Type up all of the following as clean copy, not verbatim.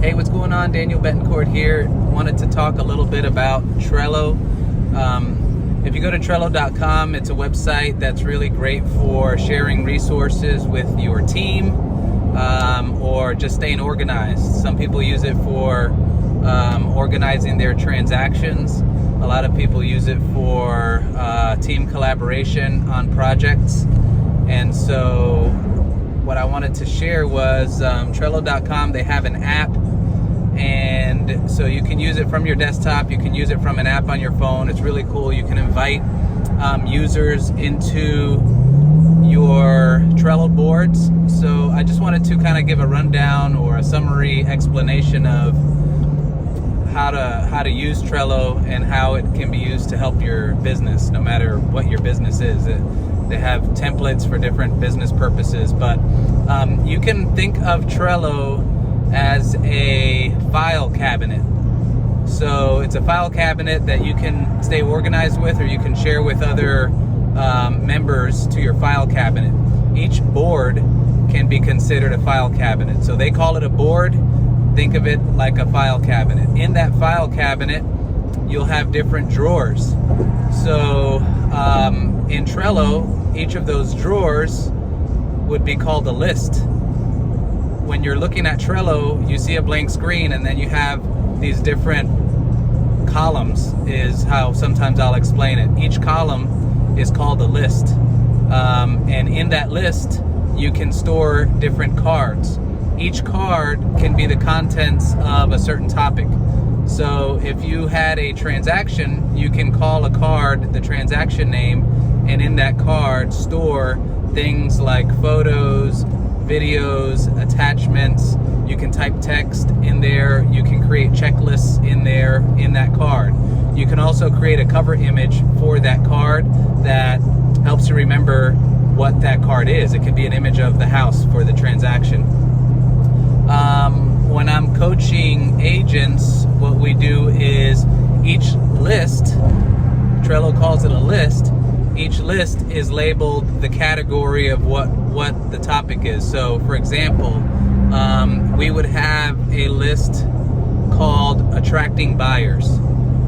Hey, what's going on? Daniel Betancourt here. Wanted to talk a little bit about Trello. If you go to Trello.com, it's a website that's really great for sharing resources with your team or just staying organized. Some people use it for organizing their transactions. A lot of people use it for team collaboration on projects. And so what I wanted to share was Trello.com, they have an app, and so you can use it from your desktop, you can use it from an app on your phone. It's really cool. You can invite users into your Trello boards. So I just wanted to kind of give a rundown or a summary explanation of how to use Trello and how it can be used to help your business, no matter what your business is. They have templates for different business purposes, but you can think of Trello as a file cabinet. So it's a file cabinet that you can stay organized with, or you can share with other members to your file cabinet. Each board can be considered a file cabinet. So they call it a board. Think of it like a file cabinet. In that file cabinet, you'll have different drawers. So in Trello, each of those drawers would be called a list. When you're looking at Trello, you see a blank screen, and then you have these different columns, is how sometimes I'll explain it. Each column is called a list. And in that list, you can store different cards. Each card can be the contents of a certain topic. So if you had a transaction, you can call a card the transaction name, and in that card store things like photos, videos, attachments. You can type text in there. You can create checklists in there in that card. You can also create a cover image for that card that helps you remember what that card is. It can be an image of the house for the transaction. When I'm coaching agents, what we do is each list, Trello calls it a list, each list is labeled the category of what the topic is. So for example, we would have a list called attracting buyers.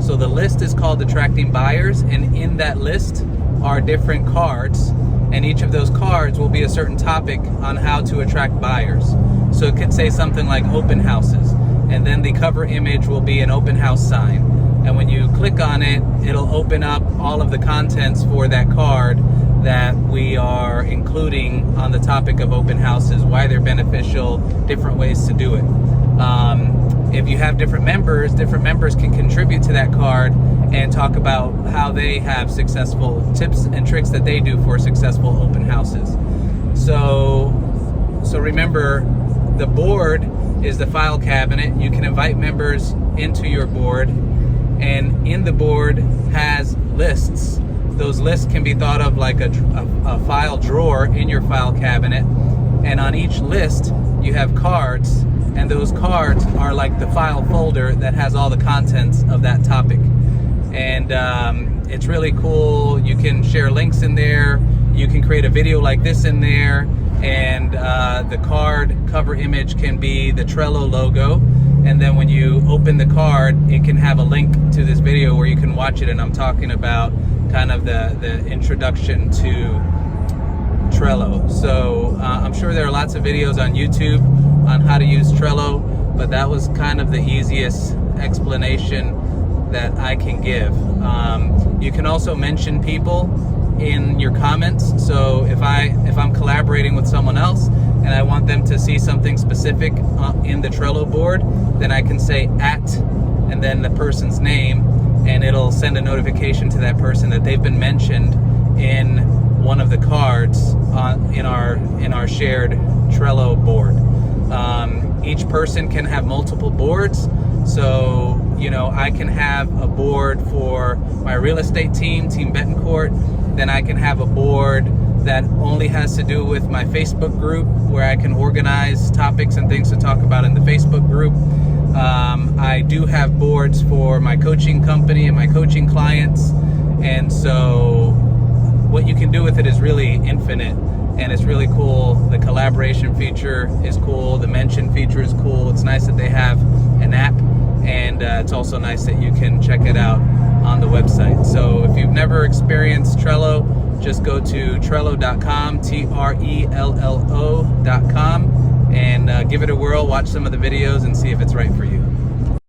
So the list is called attracting buyers, and in that list are different cards, and each of those cards will be a certain topic on how to attract buyers. So it could say something like open houses, and then the cover image will be an open house sign. And when you click on it, it'll open up all of the contents for that card that we are including on the topic of open houses, why they're beneficial, different ways to do it. If you have different members can contribute to that card and talk about how they have successful tips and tricks that they do for successful open houses. So remember, the board is the file cabinet. You can invite members into your board, and in the board has lists. Those lists can be thought of like a file drawer in your file cabinet, and on each list you have cards, and those cards are like the file folder that has all the contents of that topic. And it's really cool. You can share links in there. You can create a video like this in there, and the card cover image can be the Trello logo, and then when you open the card, it can have a link to this video where you can watch it, and I'm talking about kind of the introduction to Trello. So I'm sure there are lots of videos on YouTube on how to use Trello, but that was kind of the easiest explanation that I can give. You can also mention people in your comments. So if I'm collaborating with someone else and I want them to see something specific in the Trello board, then I can say @ and then the person's name, and it'll send a notification to that person that they've been mentioned in one of the cards in our shared Trello board. Each person can have multiple boards. So, I can have a board for my real estate team, Team Betancourt. Then I can have a board that only has to do with my Facebook group, where I can organize topics and things to talk about in the Facebook group. I do have boards for my coaching company and my coaching clients. And so what you can do with it is really infinite. and it's really cool. The collaboration feature is cool. The mention feature is cool. It's nice that they have an app, and it's also nice that you can check it out on the website. So if you've never experienced Trello, just go to Trello.com, Trello.com, and give it a whirl, watch some of the videos, and see if it's right for you.